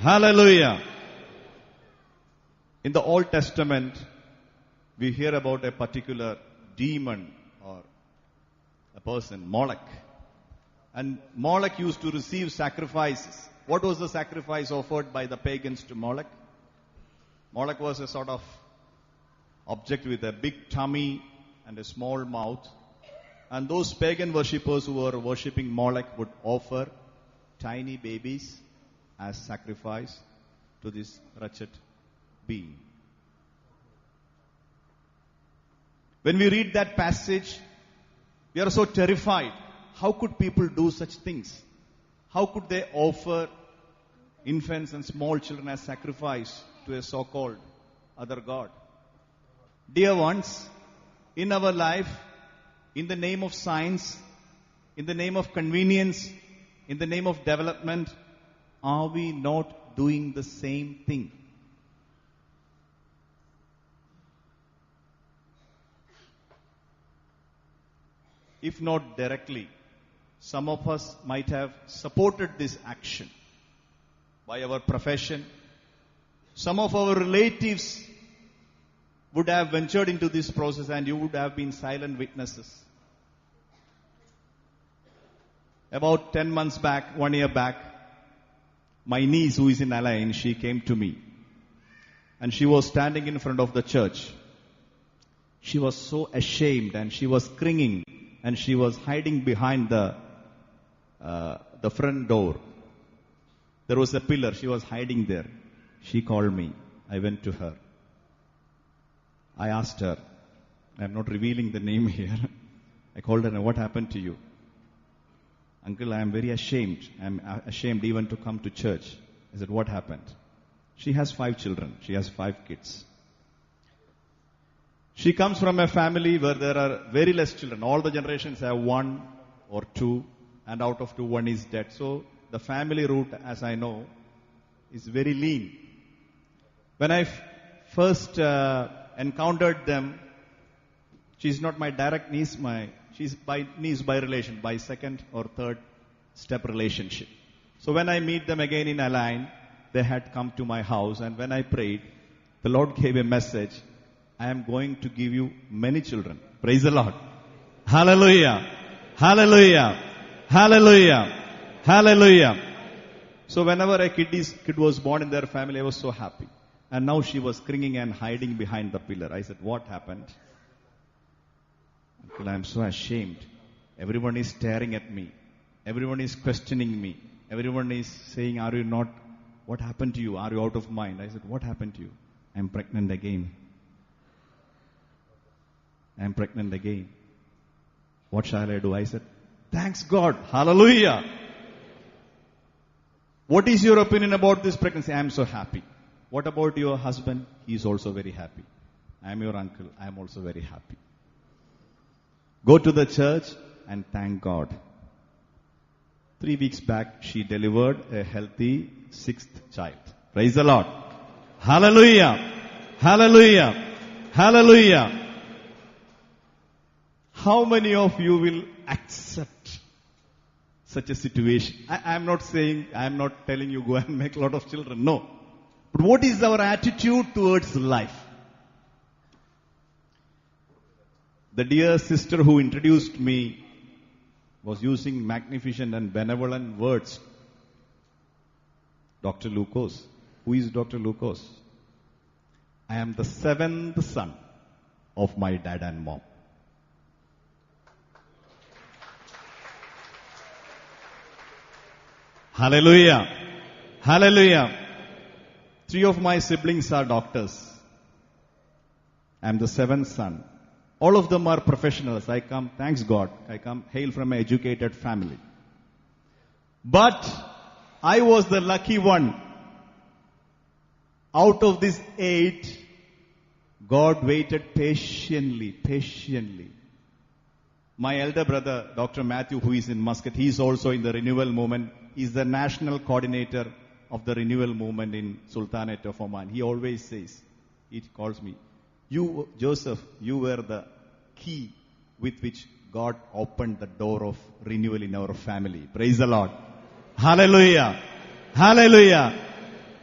Hallelujah. In the Old Testament, we hear about a particular demon or a person, Moloch. And Moloch used to receive sacrifices. What was the sacrifice offered by the pagans to Moloch? Moloch was a sort of object with a big tummy and a small mouth. And those pagan worshippers who were worshipping Moloch would offer tiny babies as sacrifice to this wretched being. When we read that passage, we are so terrified. How could people do such things? How could they offer infants and small children as sacrifice to a so-called other god? Dear ones, in our life, in the name of science, in the name of convenience, in the name of development, are we not doing the same thing? If not directly, some of us might have supported this action by our profession. Some of our relatives would have ventured into this process and you would have been silent witnesses. About 10 months back, 1 year back, my niece who is in Align, she came to me. And she was standing in front of the church. She was so ashamed and she was cringing and she was hiding behind the front door. There was a pillar. She was hiding there. She called me. I went to her. I asked her. I'm not revealing the name here. I called her and what happened to you? Uncle, I am very ashamed. I'm ashamed even to come to church. I said, what happened? She has 5 children. She has 5 kids. She comes from a family where there are very less children. All the generations have 1 or 2, and out of 2, 1 is dead. So the family root, as I know, is very lean. When I first encountered them, she's not my direct niece, she's by niece by relation, by second or third step relationship. So when I meet them again in Align, they had come to my house, and when I prayed, the Lord gave a message. I am going to give you many children. Praise the Lord. Hallelujah. Hallelujah. Hallelujah. Hallelujah. So whenever a kid was born in their family, I was so happy. And now she was cringing and hiding behind the pillar. I said, what happened? Uncle, I am so ashamed. Everyone is staring at me. Everyone is questioning me. Everyone is saying, are you not, what happened to you? Are you out of mind? I said, what happened to you? I am pregnant again. I am pregnant again. What shall I do? I said, thanks God. Hallelujah. What is your opinion about this pregnancy? I am so happy. What about your husband? He is also very happy. I am your uncle. I am also very happy. Go to the church and thank God. 3 weeks back, she delivered a healthy 6th child. Praise the Lord. Hallelujah. Hallelujah. Hallelujah. How many of you will accept such a situation? I am not telling you go and make a lot of children. No. But what is our attitude towards life? The dear sister who introduced me was using magnificent and benevolent words. Dr. Lucas. Who is Dr. Lucas? I am the 7th son of my dad and mom. Hallelujah. Hallelujah. 3 of my siblings are doctors. I am the 7th son. All of them are professionals. I come, thanks God, hail from an educated family. But I was the lucky one. Out of these 8, God waited patiently. My elder brother, Dr. Matthew, who is in Muscat, he is also in the renewal movement. He is the national coordinator of the renewal movement in Sultanate of Oman. He always says, he calls me, you, Joseph, you were the key with which God opened the door of renewal in our family. Praise the Lord. Hallelujah. Hallelujah.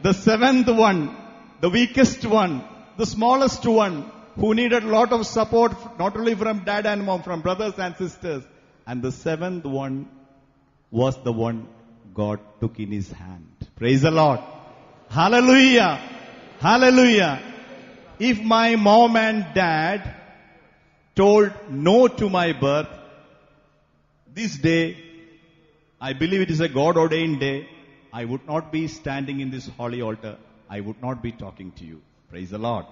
The seventh one, the weakest one, the smallest one, who needed a lot of support, not only from dad and mom, from brothers and sisters. And the seventh one was the one God took in his hand. Praise the Lord. Hallelujah. Hallelujah. If my mom and dad told no to my birth, this day, I believe it is a God-ordained day, I would not be standing in this holy altar. I would not be talking to you. Praise the Lord.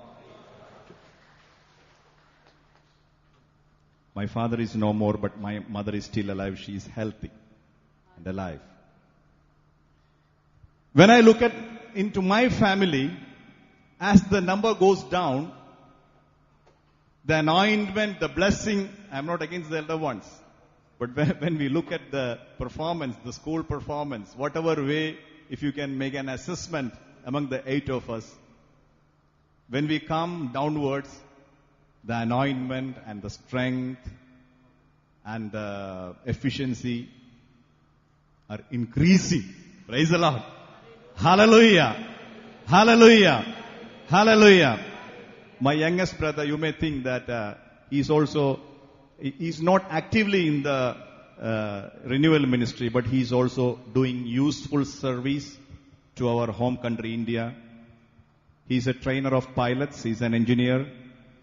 My father is no more, but my mother is still alive. She is healthy and alive. When I look into my family, as the number goes down, the anointment, the blessing, I'm not against the elder ones. But when we look at the performance, the school performance, whatever way, if you can make an assessment among the 8 of us, when we come downwards, the anointment and the strength and the efficiency are increasing. Praise the Lord. Hallelujah. Hallelujah. Hallelujah. My youngest brother, you may think that he's not actively in the renewal ministry, but he's also doing useful service to our home country, India. He's a trainer of pilots. He's an engineer.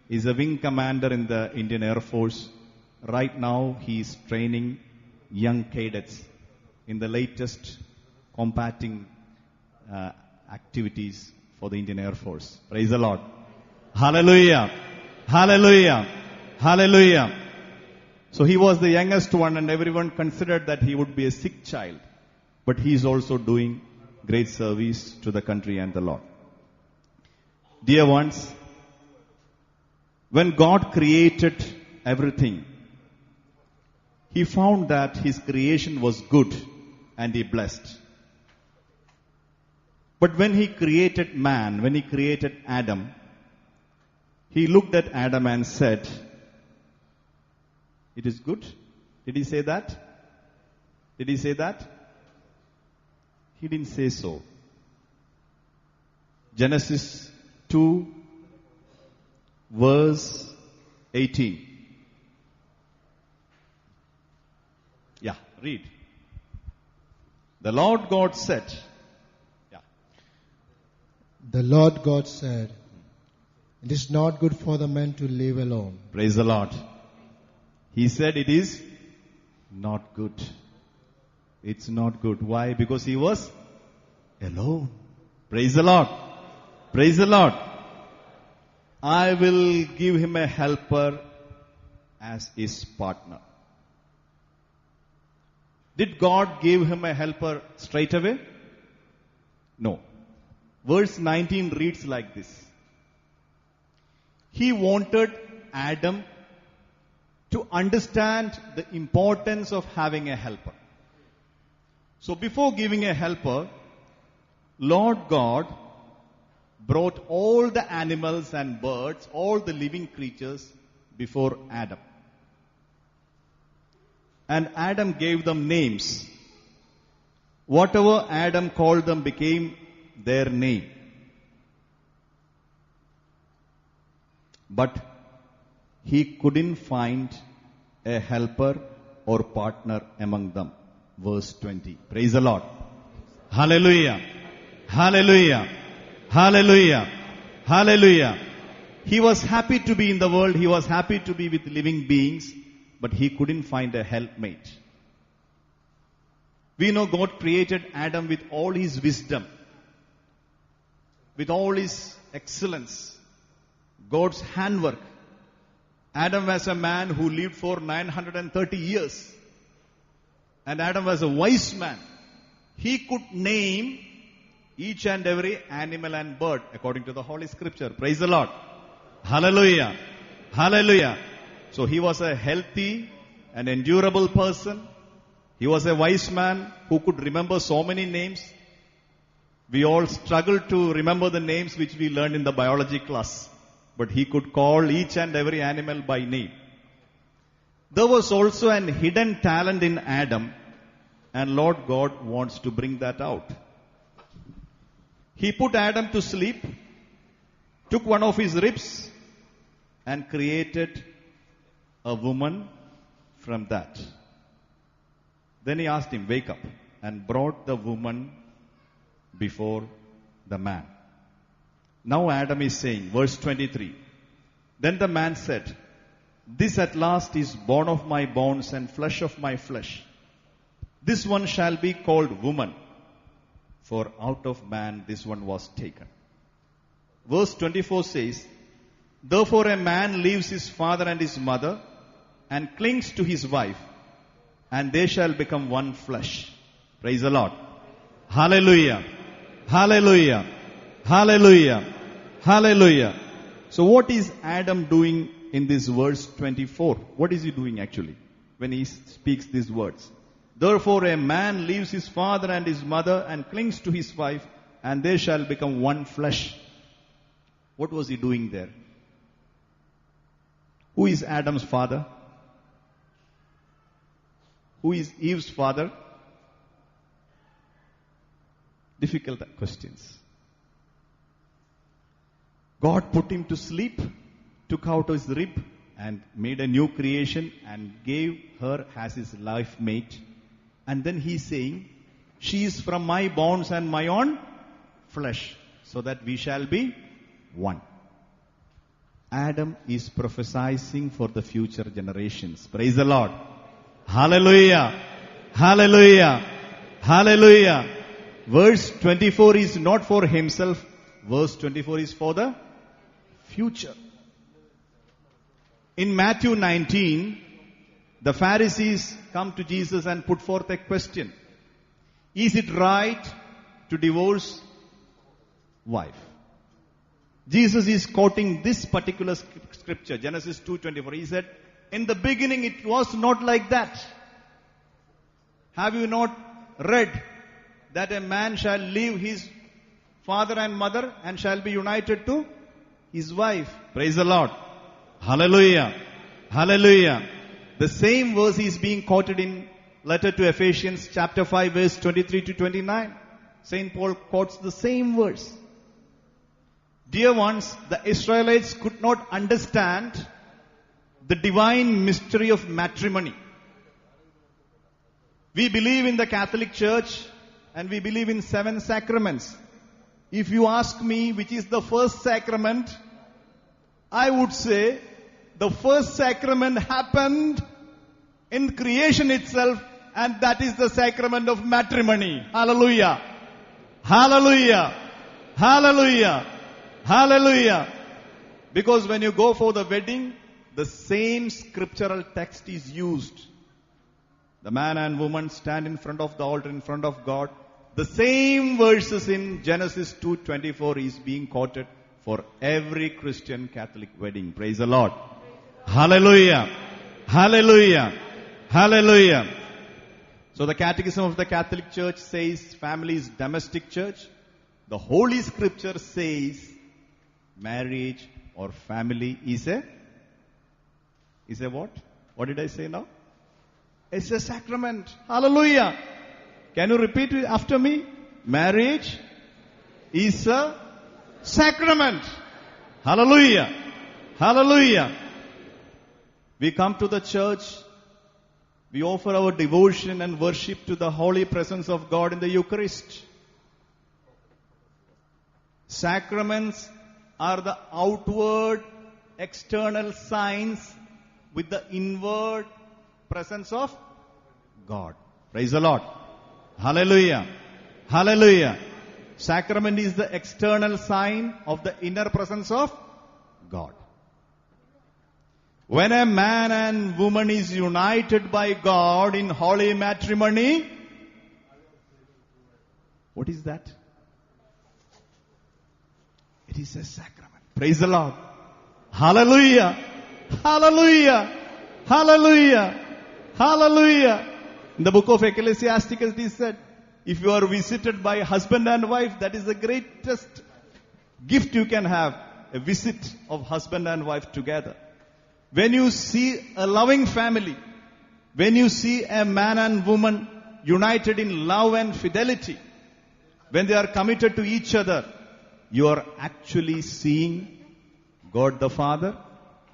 He's a wing commander in the Indian Air Force. Right now, he's training young cadets in the latest combating activities for the Indian Air Force. Praise the Lord. Hallelujah. Hallelujah. Hallelujah. So he was the youngest one, and everyone considered that he would be a sick child. But he is also doing great service to the country and the Lord. Dear ones, when God created everything, He found that His creation was good and He blessed. But when He created man, when He created Adam, He looked at Adam and said, "It is good." Did He say that? Did He say that? He didn't say so. Genesis 2, verse 18. Yeah, read. The Lord God said, The Lord God said, "It is not good for the man to live alone." Praise the Lord. He said it is not good. It's not good. Why? Because he was alone. Praise the Lord. Praise the Lord. I will give him a helper as his partner. Did God give him a helper straight away? No. Verse 19 reads like this. He wanted Adam to understand the importance of having a helper. So before giving a helper, Lord God brought all the animals and birds, all the living creatures before Adam. And Adam gave them names. Whatever Adam called them became their name. But he couldn't find a helper or partner among them. Verse 20. Praise the Lord. Hallelujah. Hallelujah. Hallelujah. Hallelujah. He was happy to be in the world. He was happy to be with living beings. But he couldn't find a helpmate. We know God created Adam with all his wisdom, with all his excellence, God's handwork. Adam was a man who lived for 930 years. And Adam was a wise man. He could name each and every animal and bird according to the Holy Scripture. Praise the Lord. Hallelujah. Hallelujah. So he was a healthy and endurable person. He was a wise man who could remember so many names. We all struggle to remember the names which we learned in the biology class. But he could call each and every animal by name. There was also an hidden talent in Adam, and Lord God wants to bring that out. He put Adam to sleep, took one of his ribs, and created a woman from that. Then he asked him, wake up, and brought the woman before the man. Now Adam is saying, verse 23, then the man said, this at last is bone of my bones and flesh of my flesh. This one shall be called woman, for out of man this one was taken. Verse 24 says, therefore a man leaves his father and his mother and clings to his wife, and they shall become one flesh. Praise the Lord. Hallelujah. Hallelujah. Hallelujah. Hallelujah. So what is Adam doing in this verse 24? What is he doing actually when he speaks these words? Therefore a man leaves his father and his mother and clings to his wife, and they shall become one flesh. What was he doing there? Who is Adam's father? Who is Eve's father? Difficult questions. God put him to sleep, took out his rib, and made a new creation and gave her as his life mate. And then he's saying, she is from my bones and my own flesh, so that we shall be one. Adam is prophesying for the future generations. Praise the Lord. Hallelujah. Hallelujah. Hallelujah. Verse 24 is not for himself. Verse 24 is for the future. In Matthew 19, the Pharisees come to Jesus and put forth a question. Is it right to divorce wife? Jesus is quoting this particular scripture, Genesis 2:24. He said, in the beginning it was not like that. Have you not read that a man shall leave his father and mother and shall be united to his wife? Praise the Lord. Hallelujah. Hallelujah. The same verse is being quoted in letter to Ephesians chapter 5 verse 23 to 29. Saint Paul quotes the same verse. Dear ones, the Israelites could not understand the divine mystery of matrimony. We believe in the Catholic Church and we believe in 7 sacraments. If you ask me which is the first sacrament, I would say the first sacrament happened in creation itself, and that is the sacrament of matrimony. Hallelujah. Hallelujah. Hallelujah. Hallelujah. Because when you go for the wedding, the same scriptural text is used. The man and woman stand in front of the altar in front of God. The same verses in Genesis 2:24 is being quoted for every Christian Catholic wedding. Praise the Lord. Hallelujah. Hallelujah. Hallelujah. So the Catechism of the Catholic Church says family is domestic church. The Holy Scripture says marriage or family is a what? What did I say now? It's a sacrament. Hallelujah. Can you repeat it after me? Marriage is a sacrament. Hallelujah. Hallelujah. We come to the church. We offer our devotion and worship to the holy presence of God in the Eucharist. Sacraments are the outward, external signs with the inward presence of God. Praise the Lord. Hallelujah. Hallelujah. Sacrament is the external sign of the inner presence of God. When a man and woman is united by God in holy matrimony, what is that? It is a sacrament. Praise the Lord. Hallelujah. Hallelujah. Hallelujah. Hallelujah. In the book of Ecclesiasticus it is said, if you are visited by husband and wife, that is the greatest gift you can have. A visit of husband and wife together. When you see a loving family, when you see a man and woman united in love and fidelity, when they are committed to each other, you are actually seeing God the Father,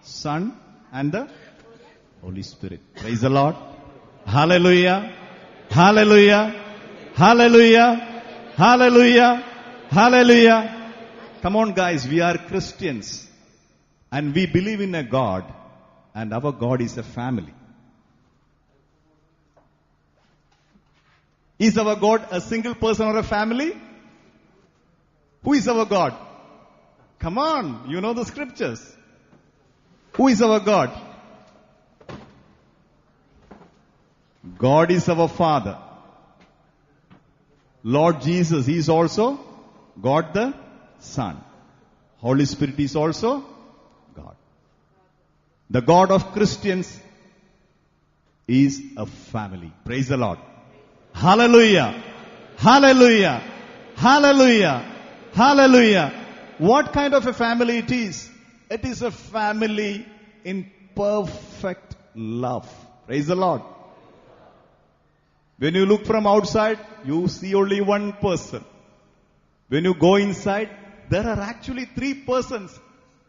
Son, and the Holy Spirit. Praise the Lord. Hallelujah. Hallelujah. Hallelujah. Hallelujah. Hallelujah. Come on guys, we are Christians. And we believe in a God. And our God is a family. Is our God a single person or a family? Who is our God? Come on, you know the scriptures. Who is our God? God is our Father. Lord Jesus, He is also God the Son. Holy Spirit is also God. The God of Christians is a family. Praise the Lord. Hallelujah. Hallelujah. Hallelujah. Hallelujah. What kind of a family it is? It is a family in perfect love. Praise the Lord. When you look from outside, you see only one person. When you go inside, there are actually 3 persons,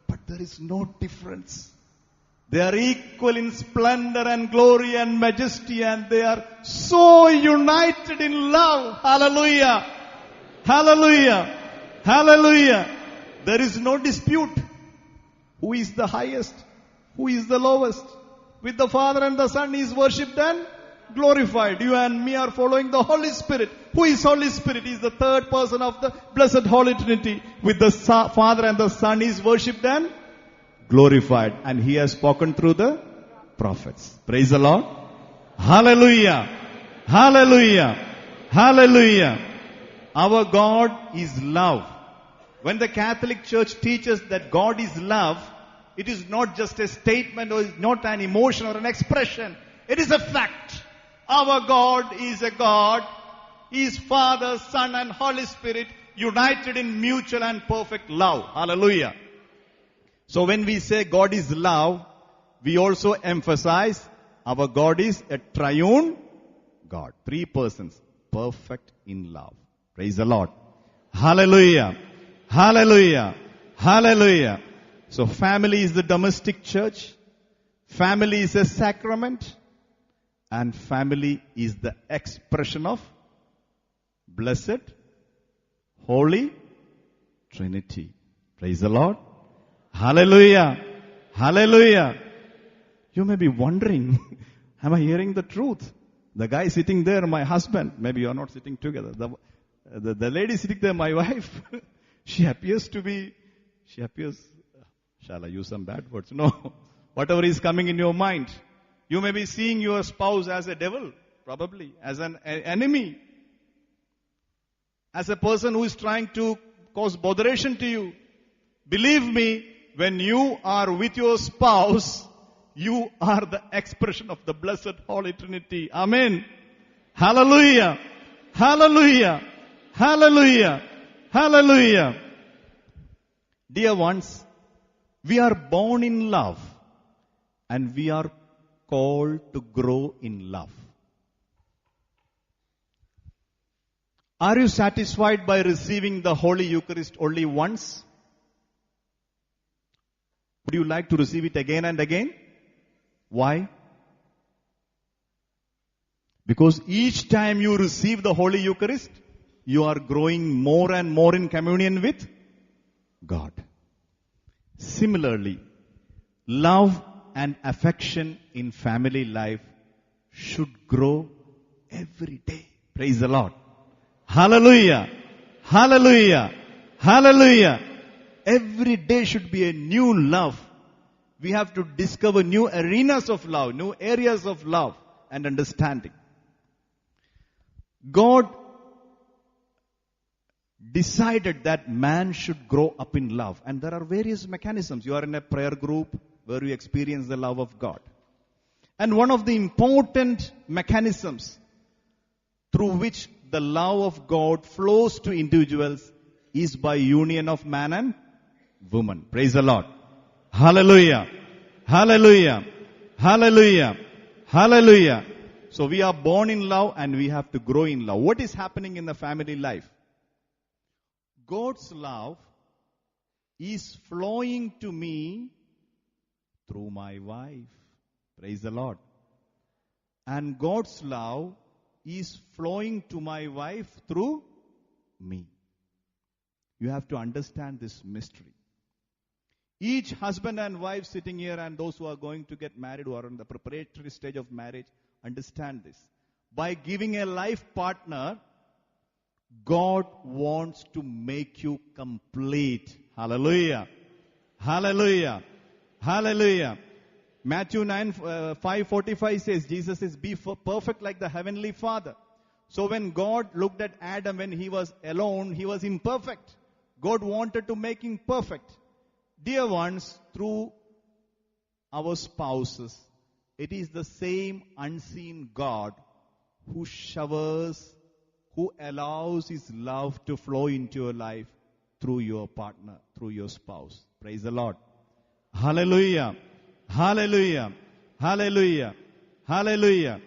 but there is no difference. They are equal in splendor and glory and majesty, and they are so united in love. Hallelujah. Hallelujah. Hallelujah. There is no dispute. Who is the highest? Who is the lowest? With the Father and the Son is worshipped and glorified. You and me are following the Holy Spirit. Who is Holy Spirit? He is the third person of the Blessed Holy Trinity. With the Father and the Son is worshipped and glorified. And He has spoken through the prophets. Praise the Lord. Hallelujah. Hallelujah. Hallelujah. Our God is love. When the Catholic Church teaches that God is love, it is not just a statement or it's not an emotion or an expression. It is a fact. Our God is a God. He is Father, Son, and Holy Spirit united in mutual and perfect love. Hallelujah. So when we say God is love, we also emphasize our God is a triune God. 3 persons, perfect in love. Praise the Lord. Hallelujah. Hallelujah. Hallelujah. So family is the domestic church. Family is a sacrament. And family is the expression of Blessed Holy Trinity. Praise the Lord. Hallelujah. Hallelujah. You may be wondering, am I hearing the truth? The guy sitting there, my husband. Maybe you are not sitting together. The lady sitting there, my wife. She appears, shall I use some bad words? No. Whatever is coming in your mind. You may be seeing your spouse as a devil, probably, as an enemy. As a person who is trying to cause botheration to you. Believe me, when you are with your spouse, you are the expression of the Blessed Holy Trinity. Amen. Hallelujah. Hallelujah. Hallelujah. Hallelujah. Dear ones, we are born in love and we are called to grow in love. Are you satisfied by receiving the Holy Eucharist only once? Would you like to receive it again and again? Why? Because each time you receive the Holy Eucharist, you are growing more and more in communion with God. Similarly, love and affection in family life should grow every day. Praise the Lord. Hallelujah. Hallelujah. Hallelujah. Every day should be a new love. We have to discover new arenas of love, new areas of love and understanding. God decided that man should grow up in love. And there are various mechanisms. You are in a prayer group where you experience the love of God. And one of the important mechanisms through which the love of God flows to individuals is by union of man and woman. Praise the Lord. Hallelujah. Hallelujah. Hallelujah. Hallelujah. So we are born in love and we have to grow in love. What is happening in the family life? God's love is flowing to me through my wife. Praise the Lord. And God's love is flowing to my wife through me. You have to understand this mystery. Each husband and wife sitting here and those who are going to get married or in the preparatory stage of marriage, understand this. By giving a life partner, God wants to make you complete. Hallelujah. Hallelujah. Hallelujah. Matthew 5:45 says, Jesus says, be perfect like the heavenly Father. So when God looked at Adam when he was alone, he was imperfect. God wanted to make him perfect. Dear ones, through our spouses, it is the same unseen God who showers, who allows his love to flow into your life through your partner, through your spouse. Praise the Lord. Hallelujah. Hallelujah. Hallelujah. Hallelujah.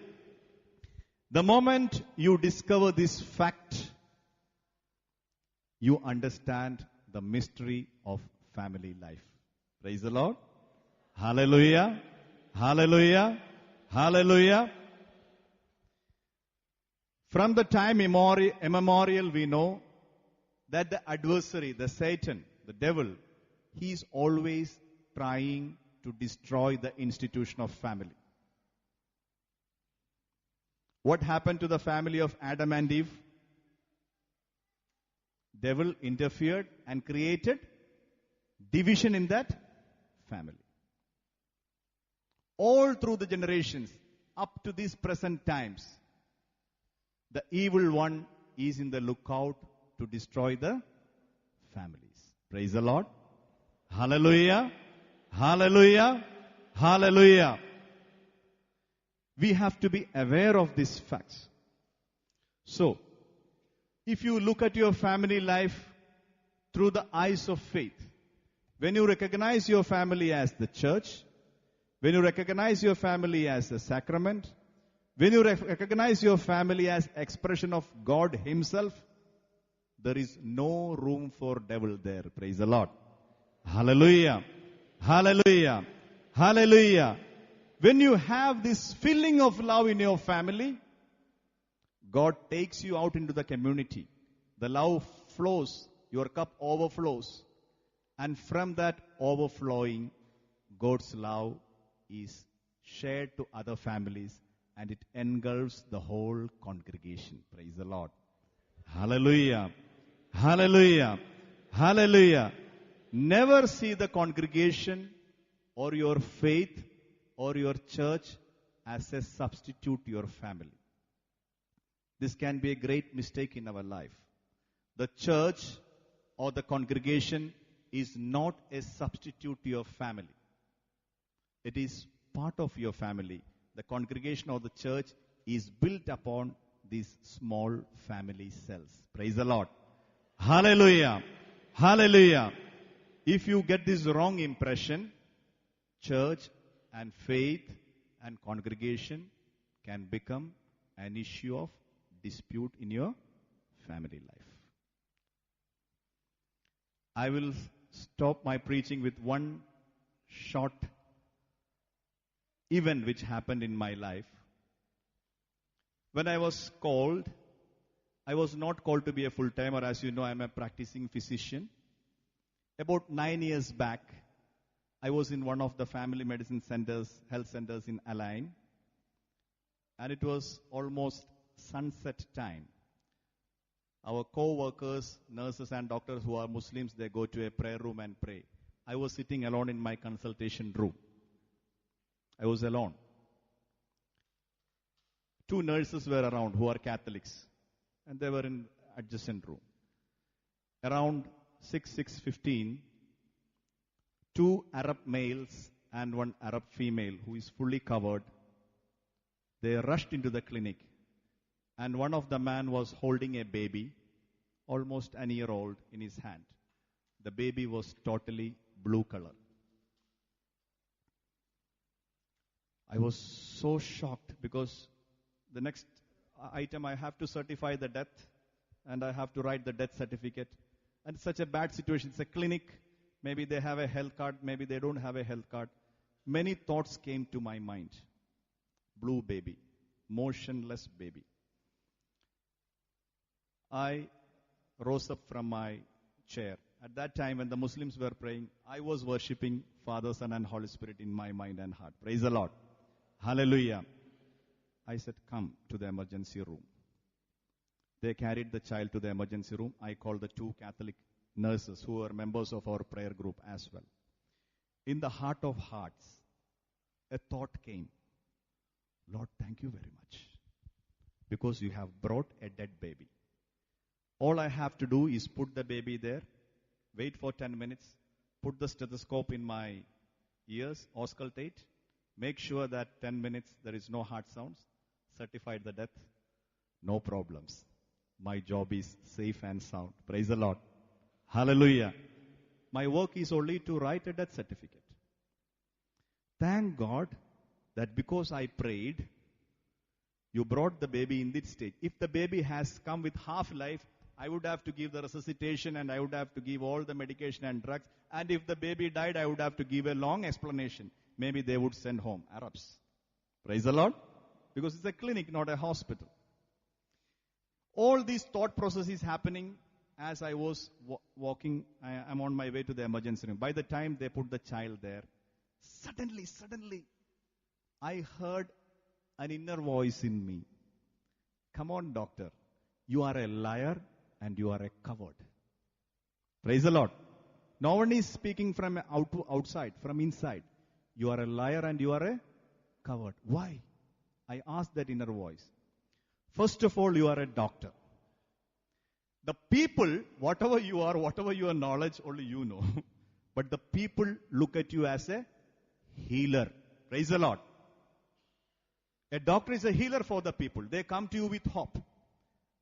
The moment you discover this fact, you understand the mystery of family life. Praise the Lord. Hallelujah. Hallelujah. Hallelujah. From the time immemorial, we know that the adversary, the Satan, the devil, he is always trying to destroy the institution of family. What happened to the family of Adam and Eve? Devil interfered and created division in that family. All through the generations, up to these present times, the evil one is in the lookout to destroy the families. Praise the Lord. Hallelujah. Hallelujah. Hallelujah. We have to be aware of these facts. So, if you look at your family life through the eyes of faith, when you recognize your family as the church, when you recognize your family as a sacrament, when you recognize your family as expression of God himself, there is no room for devil there. Praise the Lord. Hallelujah. Hallelujah. Hallelujah. When you have this feeling of love in your family, God takes you out into the community. The love flows, your cup overflows. And from that overflowing, God's love is shared to other families and it engulfs the whole congregation. Praise the Lord. Hallelujah. Hallelujah. Hallelujah. Never see the congregation or your faith or your church as a substitute to your family. This can be a great mistake in our life. The church or the congregation is not a substitute to your family. It is part of your family. The congregation or the church is built upon these small family cells. Praise the Lord. Hallelujah. Hallelujah. If you get this wrong impression, church and faith and congregation can become an issue of dispute in your family life. I will stop my preaching with one short event which happened in my life. When I was called, I was not called to be a full-timer. As you know, I am a practicing physician. About 9 years back, I was in one of the family medicine centers, health centers in Align. And it was almost sunset time. Our co-workers, nurses and doctors who are Muslims, they go to a prayer room and pray. I was sitting alone in my consultation room. I was alone. 2 nurses were around who are Catholics. And they were in adjacent room. Around 6:15, 2 Arab males and 1 Arab female who is fully covered, they rushed into the clinic. And one of the man was holding a baby, almost an year old, in his hand. The baby was totally blue color. I was so shocked because the next item I have to certify the death and I have to write the death certificate. And such a bad situation. It's a clinic. Maybe they have a health card. Maybe they don't have a health card. Many thoughts came to my mind. Blue baby. Motionless baby. I rose up from my chair. At that time when the Muslims were praying, I was worshipping Father, Son and Holy Spirit in my mind and heart. Praise the Lord. Hallelujah. I said, come to the emergency room. They carried the child to the emergency room. I called the 2 Catholic nurses who were members of our prayer group as well. In the heart of hearts, a thought came. Lord, thank you very much. Because you have brought a dead baby. All I have to do is put the baby there, wait for 10 minutes, put the stethoscope in my ears, auscultate, make sure that 10 minutes there is no heart sounds, certify the death, no problems. My job is safe and sound. Praise the Lord. Hallelujah. My work is only to write a death certificate. Thank God that because I prayed, you brought the baby in this stage. If the baby has come with half life, I would have to give the resuscitation and I would have to give all the medication and drugs. And if the baby died, I would have to give a long explanation. Maybe they would send home Arabs. Praise the Lord. Because it's a clinic, not a hospital. All these thought processes happening as I was walking. I'm on my way to the emergency room. By the time they put the child there, suddenly, I heard an inner voice in me. Come on, doctor. You are a liar and you are a coward. Praise the Lord. No one is speaking from outside, from inside. You are a liar and you are a coward. Why? I asked that inner voice. First of all, you are a doctor. The people, whatever your knowledge, only you know. But the people look at you as a healer. Praise the Lord. A doctor is a healer for the people. They come to you with hope.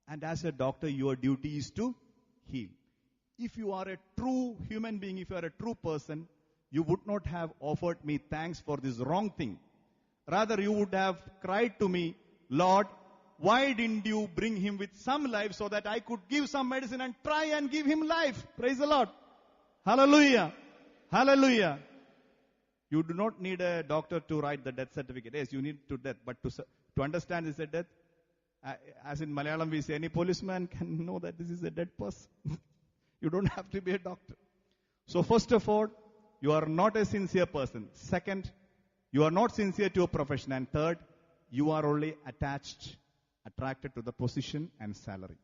And as a doctor, your duty is to heal. If you are a true human being, if you are a true person, you would not have offered me thanks for this wrong thing. Rather, you would have cried to me, Lord, why didn't you bring him with some life so that I could give some medicine and try and give him life? Praise the Lord. Hallelujah. Hallelujah. You do not need a doctor to write the death certificate. Yes, you need to death. But to understand this is a death, as in Malayalam we say, any policeman can know that this is a dead person. You don't have to be a doctor. So first of all, you are not a sincere person. Second, you are not sincere to your profession. And third, you are only attracted to the position and salary.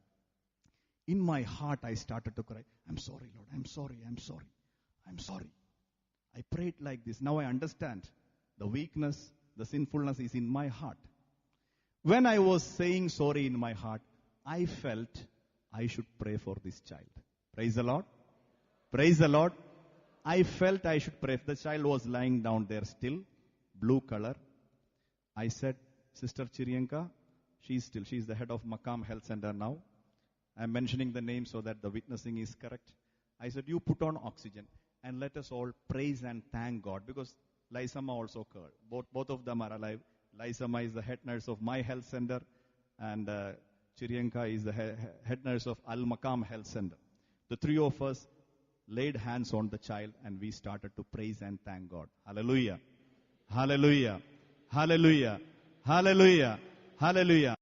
In my heart, I started to cry. I'm sorry, Lord. I'm sorry. I prayed like this. Now I understand the weakness, the sinfulness is in my heart. When I was saying sorry in my heart, I felt I should pray for this child. Praise the Lord. Praise the Lord. I felt I should pray. The child was lying down there still, blue color. I said, Sister Chiriyanka, she's the head of Makam Health Center now. I'm mentioning the name so that the witnessing is correct. I said, you put on oxygen and let us all praise and thank God, because Laisama also occurred. Both of them are alive. Laisama is the head nurse of my health center and Chiriyanka is the head nurse of Al Makam Health Center. The three of us laid hands on the child and we started to praise and thank God. Hallelujah. Hallelujah. Hallelujah. Hallelujah. Hallelujah.